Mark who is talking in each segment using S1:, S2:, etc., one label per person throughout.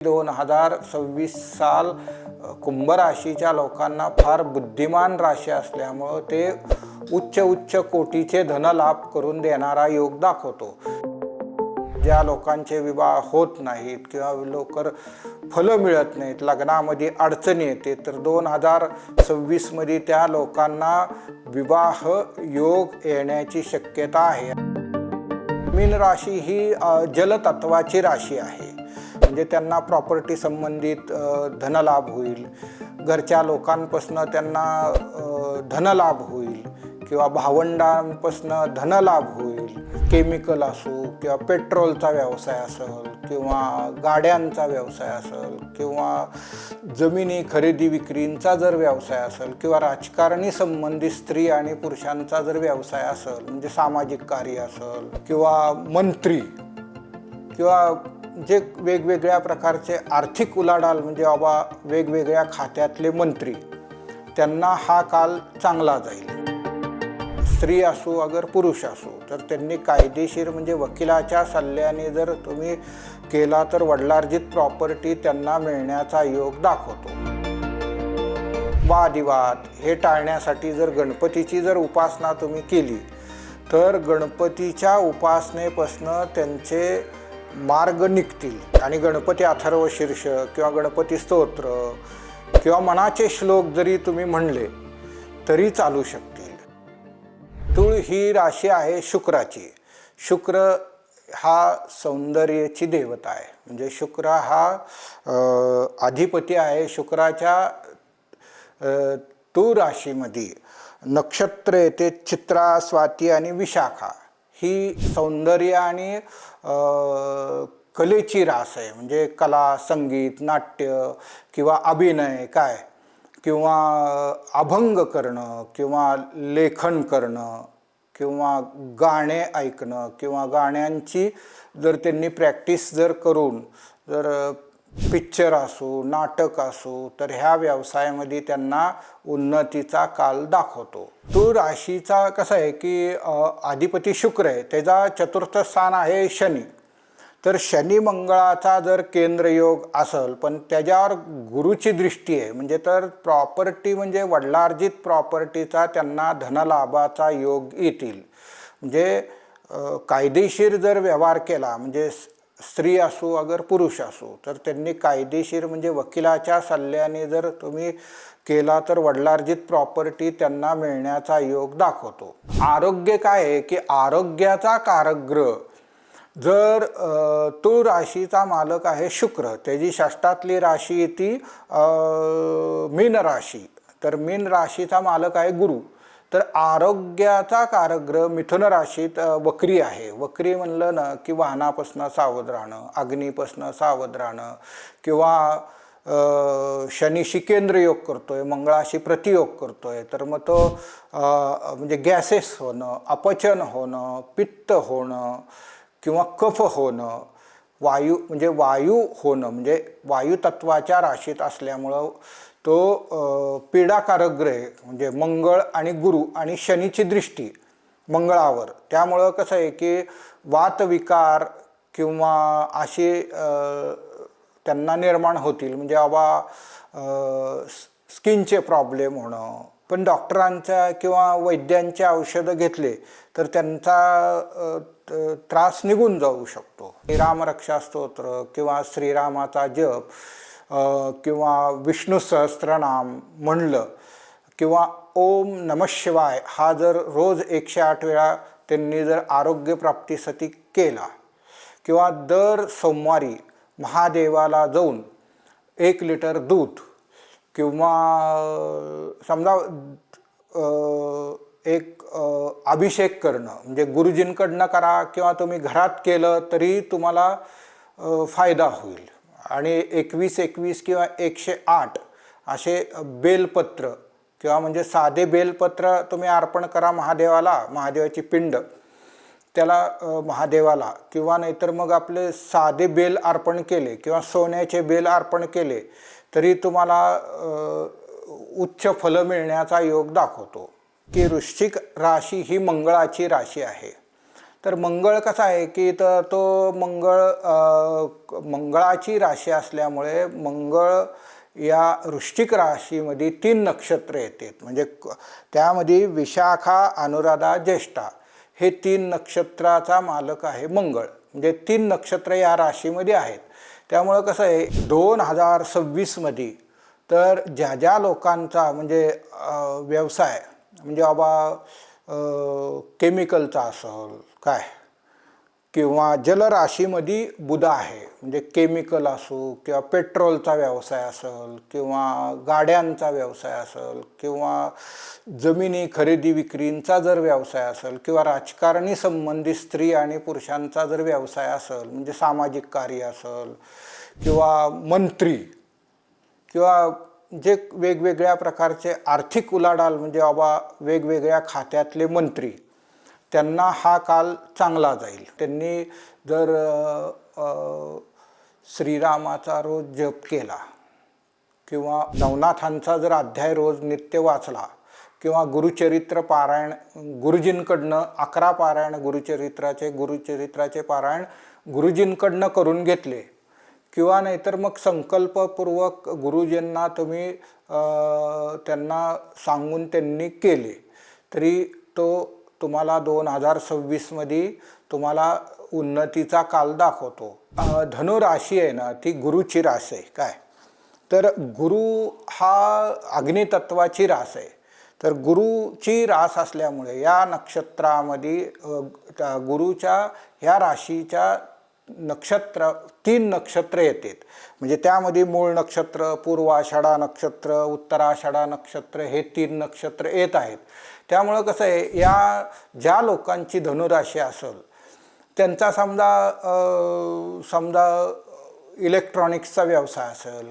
S1: 2026 साल कुंभ राशीच्या लोकांना फार बुद्धिमान राशी असल्यामुळे ते उच्च कोटीचे धनलाभ करून देणारा योग दाखवतो। ज्या लोकांचे विवाह होत नाहीत किंवा लवकर फल मिळत नाहीत, लग्नामध्ये अडचणी येते, तर 2026 मध्ये त्या लोकांना विवाह योग येण्याची शक्यता आहे। मीन राशी ही जलतत्वाची राशी आहे, म्हणजे त्यांना प्रॉपर्टी संबंधित धनलाभ होईल, घरच्या लोकांपासून त्यांना धनलाभ होईल किंवा भावंडांपासून धनलाभ होईल। केमिकल असो किंवा पेट्रोलचा व्यवसाय असेल किंवा गाड्यांचा व्यवसाय असेल किंवा जमिनी खरेदी विक्रींचा जर व्यवसाय असेल किंवा राजकारणी संबंधित स्त्री आणि पुरुषांचा जर व्यवसाय असेल, म्हणजे सामाजिक कार्य असेल किंवा मंत्री किंवा जे वेगवेगळ्या प्रकारचे आर्थिक उलाढाल, म्हणजे बाबा वेगवेगळ्या खात्यातले मंत्री, त्यांना हा काल चांगला जाईल। स्त्री असो अगर पुरुष असो, तर त्यांनी कायदेशीर म्हणजे वकिलाच्या सल्ल्याने जर तुम्ही केला तर वडिलार्जित प्रॉपर्टी त्यांना मिळण्याचा योग दाखवतो। वादविवाद हे टाळण्यासाठी जर गणपतीची जर उपासना तुम्ही केली तर गणपतीच्या उपासनेपासून त्यांचे मार्ग निघतील आणि गणपती अथर्व शीर्ष किंवा गणपती स्तोत्र किंवा मनाचे श्लोक जरी तुम्ही म्हणले तरी चालू शकतील। तुळ ही राशी आहे शुक्राची। शुक्र हा सौंदर्याची देवता आहे, म्हणजे शुक्र हा अधिपती आहे। शुक्राच्या तुळ राशीमध्ये नक्षत्र येते चित्रा, स्वाती आणि विशाखा। ही सौंदर्य आणि कलेची रास आहे, म्हणजे कला, संगीत, नाट्य किंवा अभिनय काय किंवा अभंग करणं किंवा लेखन करणं किंवा गाणे ऐकणं किंवा गाण्यांची जर त्यांनी प्रॅक्टिस जर करून जर पिक्चर असो नाटक असो तर ह्या व्यवसायामध्ये त्यांना उन्नतीचा काल दाखवतो। तो राशीचा कसं आहे की अधिपती शुक्र आहे, त्याचा चतुर्थ स्थान आहे शनी। तर शनी मंगळाचा जर केंद्रयोग असेल पण त्याच्यावर गुरुची दृष्टी आहे, म्हणजे तर प्रॉपर्टी म्हणजे वडिलार्जित प्रॉपर्टीचा त्यांना धनलाभाचा योग येतील। म्हणजे कायदेशीर जर व्यवहार केला, म्हणजे स्त्री असो अगर पुरुष असो, तर त्यांनी कायदेशीर म्हणजे वकिलाच्या सल्ल्याने जर तुम्ही केला तर वडिलार्जित प्रॉपर्टी त्यांना मिळण्याचा योग दाखवतो। आरोग्य काय आहे की आरोग्याचा कारक ग्रह जर तुळ राशीचा मालक आहे शुक्र, त्याची षष्ठातली राशी ती मीन राशी, तर मीन राशीचा मालक आहे गुरु। तर आरोग्याचा कारक ग्रह मिथुन राशीत वक्री आहे। वक्री म्हणलं ना की वाहनापासून सावध राहणं, अग्नीपासून सावध राहणं किंवा शनीशी केंद्र योग करतोय, मंगळाशी प्रतियोग करतोय, तर मग तो म्हणजे गॅसेस होणं, अपचन होणं, पित्त होणं किंवा कफ होणं, वायू म्हणजे वायू होणं, म्हणजे वायुतत्वाच्या राशीत असल्यामुळं तो पीडाकारक ग्रह म्हणजे मंगळ आणि गुरु आणि शनीची दृष्टी मंगळावर, त्यामुळं कसं आहे की वातविकार किंवा असे त्यांना निर्माण होतील, म्हणजे बाबा स्किनचे प्रॉब्लेम होणं। पण डॉक्टरांच्या किंवा वैद्यांचे औषधं घेतले तर त्यांचा त्रास निघून जाऊ शकतो। रामरक्षा स्तोत्र किंवा श्रीरामाचा जप किंवा विष्णू सहस्त्रनाम म्हणलं किंवा ओम नमः शिवाय हा जर रोज 108 वेळा त्यांनी जर आरोग्यप्राप्तीसाठी केला किंवा दर सोमवारी महादेवाला जाऊन 1 लिटर दूध किंवा समजा एक अभिषेक करणं, म्हणजे गुरुजींकडनं करा किंवा तुम्ही घरात केलं तरी तुम्हाला फायदा होईल। आणि 21 किंवा 108 असे बेलपत्र किंवा म्हणजे साधे बेलपत्र तुम्ही अर्पण करा महादेवाला, महादेवाची पिंड त्याला महादेवाला, किंवा नाहीतर मग आपले साधे बेल अर्पण केले किंवा सोन्याचे बेल अर्पण केले तरी तुम्हाला उच्च फल मिळण्याचा योग दाखवतो। की वृश्चिक राशी ही मंगळाची राशी आहे, तर मंगळ कसा आहे की तर तो मंगळाची राशी असल्यामुळे मंगळ या वृश्चिक राशीमध्ये 3 नक्षत्र येतात. म्हणजे त्यामध्ये विशाखा, अनुराधा, ज्येष्ठा हे 3 नक्षत्राचा मालक आहे मंगळ. म्हणजे 3 नक्षत्र या राशीमध्ये आहेत. त्यामुळं कसं आहे 2026मध्ये तर ज्या ज्या लोकांचा म्हणजे व्यवसाय म्हणजे बाबा केमिकलचा असेल काय किंवा जलराशीमध्ये बुध आहे म्हणजे केमिकल असो किंवा पेट्रोलचा व्यवसाय असेल किंवा गाड्यांचा व्यवसाय असेल किंवा जमिनी खरेदी विक्रींचा जर व्यवसाय असेल किंवा राजकारणी संबंधित स्त्री आणि पुरुषांचा जर व्यवसाय असेल म्हणजे सामाजिक कार्य असेल किंवा मंत्री किंवा जे वेगवेगळ्या प्रकारचे आर्थिक उलाढाल म्हणजे बाबा वेगवेगळ्या खात्यातले मंत्री त्यांना हा काल चांगला जाईल. त्यांनी जर श्रीरामाचा रोज जप केला किंवा नवनाथांचा जर अध्याय रोज नित्य वाचला किंवा गुरुचरित्र पारायण गुरुजींकडनं 11 पारायण गुरुचरित्राचे पारायण गुरुजींकडनं करून घेतले किंवा नाहीतर मग संकल्पपूर्वक गुरुजींना तुम्ही त्यांना सांगून त्यांनी केले तरी तो तुम्हाला 2026मध्ये तुम्हाला उन्नतीचा काल दाखवतो. धनुराशी आहे ना ती गुरुची रास आहे काय. तर गुरु हा अग्नितत्वाची रास आहे. तर गुरुची रास असल्यामुळे या नक्षत्रामध्ये गुरुच्या ह्या राशीच्या नक्षत्र 3 नक्षत्र येतात. म्हणजे त्यामध्ये मूळ नक्षत्र, पूर्वाषाढा नक्षत्र, उत्तराषाढा नक्षत्र हे 3 नक्षत्र येत आहेत. त्यामुळं कसं आहे या ज्या लोकांची धनुराशी असेल त्यांचा समजा इलेक्ट्रॉनिक्सचा व्यवसाय असेल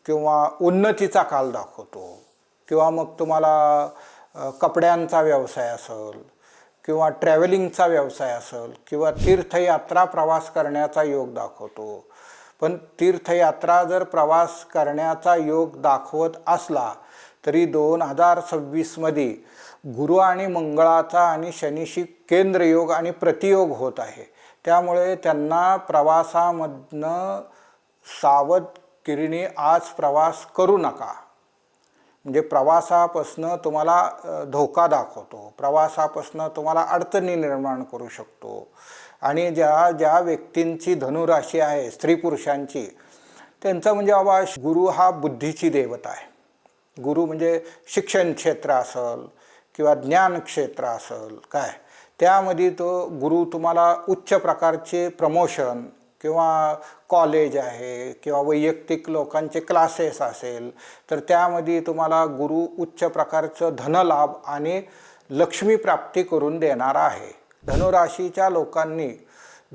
S1: किंवा उन्नतीचा काल दाखवतो किंवा मग तुम्हाला कपड्यांचा व्यवसाय असेल किंवा ट्रॅव्हलिंगचा व्यवसाय असेल किंवा तीर्थयात्रा प्रवास करण्याचा योग दाखवतो. पण तीर्थयात्रा जर प्रवास करण्याचा योग दाखवत असला तरी 2026मध्ये गुरु आणि मंगळाचा आणि शनीशी केंद्रयोग आणि प्रतियोग होत आहे. त्यामुळे त्यांना प्रवासामधनं सावधगिरीने आज प्रवास करू नका. म्हणजे प्रवासापासनं तुम्हाला धोका दाखवतो, प्रवासापासनं तुम्हाला अडचणी निर्माण करू शकतो. आणि ज्या व्यक्तींची धनुराशी आहे स्त्री पुरुषांची त्यांचं म्हणजे बाबा गुरु हा बुद्धीची देवता आहे. गुरु म्हणजे शिक्षण क्षेत्र असेल किंवा ज्ञान क्षेत्र असेल काय त्यामध्ये तो गुरु तुम्हाला उच्च प्रकारचे प्रमोशन किंवा कॉलेज आहे किंवा वैयक्तिक लोकांचे क्लासेस असेल तर त्यामध्ये तुम्हाला गुरु उच्च प्रकारचं धनलाभ आणि लक्ष्मी प्राप्ती करून देणारा आहे. धनुराशीच्या लोकांनी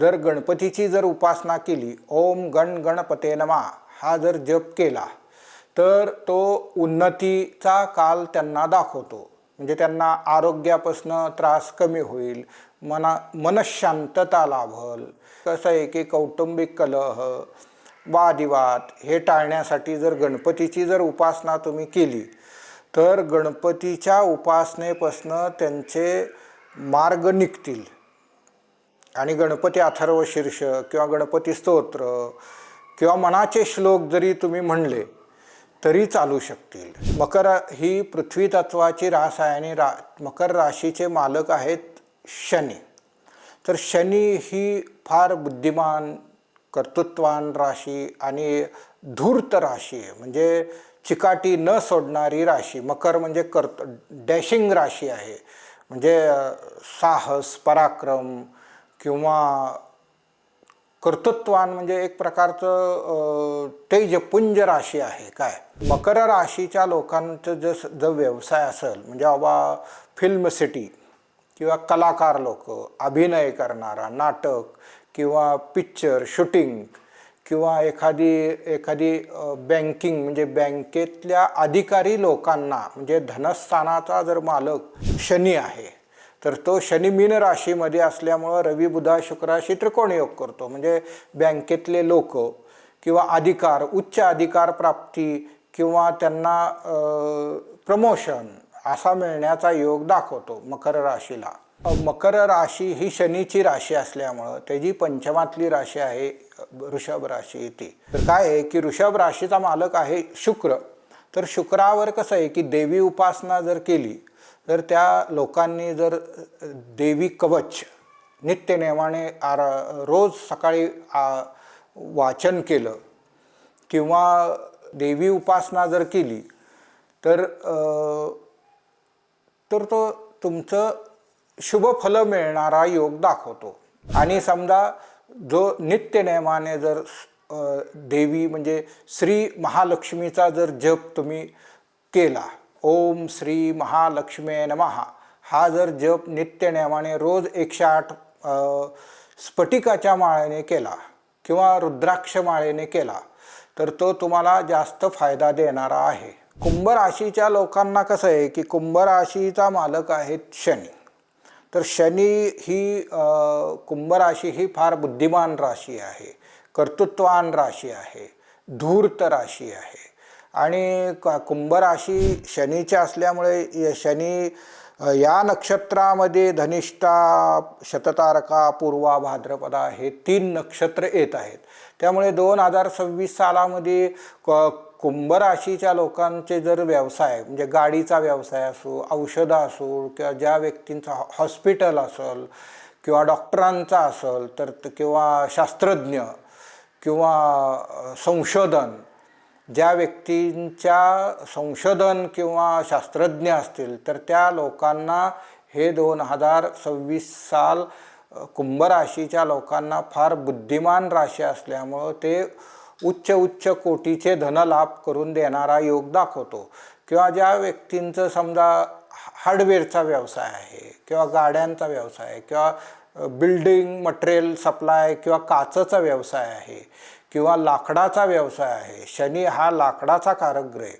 S1: जर गणपतीची जर उपासना केली ओम गण गणपते नमः हा जर जप केला तर तो उन्नतीचा काल त्यांना दाखवतो. म्हणजे त्यांना आरोग्यापासून त्रास कमी होईल, मनशांतता लाभल. कसं आहे की कौटुंबिक कलह वादिवाद हे टाळण्यासाठी जर गणपतीची जर उपासना तुम्ही केली तर गणपतीच्या उपासनेपासून त्यांचे मार्ग निघतील. आणि गणपती अथर्वशीर्ष किंवा गणपती स्तोत्र किंवा मनाचे श्लोक जरी तुम्ही म्हणले तरी चालू शकतील. मकर ही पृथ्वी तत्वाची रास आहे आणि मकर राशीचे मालक आहेत शनी. तर शनी ही फार बुद्धिमान कर्तृत्वान राशी आणि धूर्त राशी आहे. म्हणजे चिकाटी न सोडणारी राशी. मकर म्हणजे डॅशिंग राशी आहे. म्हणजे साहस पराक्रम किंवा कर्तृत्वान म्हणजे एक प्रकारचं तेजपुंज राशी आहे काय. मकर राशीच्या लोकांचं जो व्यवसाय असेल म्हणजे बाबा फिल्म सिटी किंवा कलाकार लोक अभिनय करणारा नाटक किंवा पिक्चर शूटिंग किंवा एखादी बँकिंग म्हणजे बँकेतल्या अधिकारी लोकांना म्हणजे धनस्थानाचा जर मालक शनी आहे तर तो शनी मीन राशीमध्ये असल्यामुळं रवी बुधा शुक्राशी त्रिकोण योग करतो. म्हणजे बँकेतले लोक किंवा अधिकार उच्च अधिकार प्राप्ती किंवा त्यांना प्रमोशन असा मिळण्याचा योग दाखवतो मकर राशीला. मकर राशी ही शनीची राशी असल्यामुळं त्याची पंचमातली राशी आहे वृषभ राशी ती. तर काय आहे की वृषभ राशीचा मालक आहे शुक्र. तर शुक्रावर कसं आहे की देवी उपासना जर केली तर त्या लोकांनी जर देवी कवच नित्यनेमाने रोज सकाळी वाचन केलं किंवा देवी उपासना जर केली तर तो तुमचं शुभ फल मिळणारा योग दाखवतो. आणि समजा जो नित्यनेमाने जर देवी म्हणजे श्री महालक्ष्मीचा जर जप तुम्ही केला, ओम श्री महालक्ष्मी नमः, हा जर जप नित्यनेमाने रोज 108 स्फटिकाच्या माळेने केला किंवा रुद्राक्ष माळेने केला तर तो तुम्हाला जास्त फायदा देणारा आहे. कुंभ राशीच्या लोकांना कसं आहे की कुंभ राशीचा मालक आहे शनी. तर शनी ही कुंभ राशी ही फार बुद्धिमान राशी आहे, कर्तृत्ववान राशी आहे, धूर्त राशी आहे. आणि कुंभ राशी शनीच्या असल्यामुळे शनी या नक्षत्रामध्ये धनिष्ठा, शततारका, पूर्वा, भाद्रपदा हे 3 नक्षत्र येत आहेत. त्यामुळे 2026 सालामध्ये कुंभ राशीच्या लोकांचे जर व्यवसाय म्हणजे गाडीचा व्यवसाय असो, औषधं असो किंवा ज्या व्यक्तींचा हॉस्पिटल असेल किंवा डॉक्टरांचा असेल तर किंवा शास्त्रज्ञ किंवा संशोधन, ज्या व्यक्तींच्या संशोधन किंवा शास्त्रज्ञ असतील तर त्या लोकांना हे 2026 साल कुंभ राशीच्या लोकांना फार बुद्धिमान राशी असल्यामुळं ते उच्च कोटीचे धनलाभ करून देणारा योग दाखवतो. किंवा ज्या व्यक्तींचं समजा हार्डवेअरचा व्यवसाय आहे किंवा गाड्यांचा व्यवसाय आहे किंवा बिल्डिंग मटेरियल सप्लाय किंवा काचेचा व्यवसाय आहे किंवा लाकडाचा व्यवसाय आहे. शनी हा लाकडाचा कारकग्रह आहे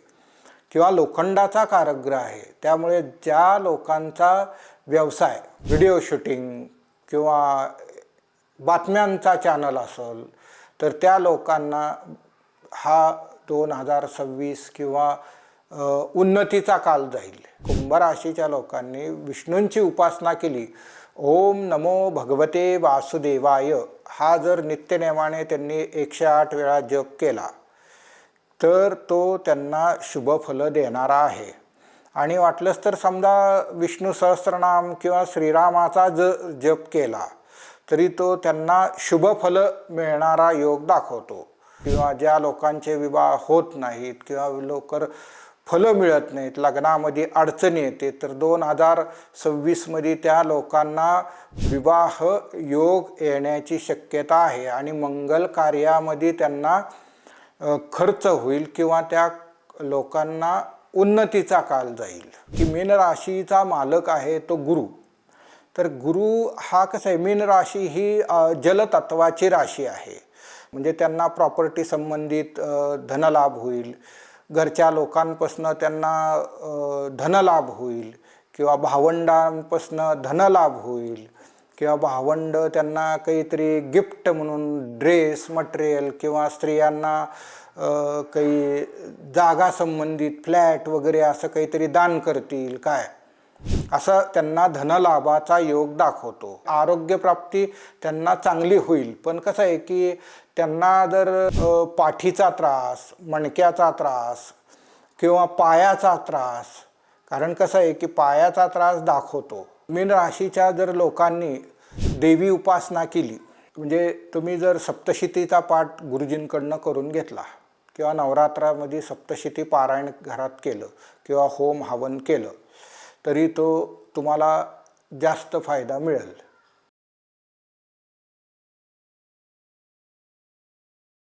S1: किंवा लोखंडाचा कारकग्रह आहे. त्यामुळे ज्या लोकांचा व्यवसाय व्हिडिओ शूटिंग किंवा बातम्यांचा चॅनल असेल तर त्या लोकांना हा 2026 किंवा उन्नतीचा काल जाईल. कुंभ राशीच्या लोकांनी विष्णूंची उपासना केली, ओम नमो भगवते वासुदेवाय हा जर नित्यनेमाने त्यांनी 108 वेळा जप केला तर तो त्यांना शुभ फल देणारा आहे. आणि वाटलंच तर समजा विष्णू सहस्त्रनाम किंवा श्रीरामाचा जप केला तरी तो त्यांना शुभ फल मिळणारा योग दाखवतो. किंवा ज्या लोकांचे विवाह होत नाहीत किंवा लवकर फलं मिळत नाहीत, लग्नामध्ये अडचणी येते, तर 2026 मध्ये त्या लोकांना विवाह योग येण्याची शक्यता आहे आणि मंगल कार्यामध्ये त्यांना खर्च होईल किंवा त्या लोकांना उन्नतीचा काल जाईल. की मीन राशीचा मालक आहे तो गुरु. तर गुरु हा कसं आहे, मीन राशी ही जलतत्वाची राशी आहे. म्हणजे त्यांना प्रॉपर्टी संबंधित धनलाभ होईल, घरच्या लोकांपासून त्यांना धनलाभ होईल किंवा भावंडांपासून धनलाभ होईल किंवा भावंड त्यांना काहीतरी गिफ्ट म्हणून ड्रेस मटेरियल किंवा स्त्रियांना काही जागा संबंधित फ्लॅट वगैरे असं काहीतरी दान करतील काय, असं त्यांना धनलाभाचा योग दाखवतो. आरोग्यप्राप्ती त्यांना चांगली होईल. पण कसं आहे की त्यांना जर पाठीचा त्रास, मणक्याचा त्रास किंवा पायाचा त्रास, कारण कसं आहे की पायाचा त्रास दाखवतो. मीन राशीच्या जर लोकांनी देवी उपासना केली, म्हणजे तुम्ही जर सप्तशतीचा पाठ गुरुजींकडनं करून घेतला किंवा नवरात्रामध्ये सप्तशती पारायण घरात केलं किंवा होम हवन केलं तरी तो तुम्हाला जास्त फायदा मिळेल.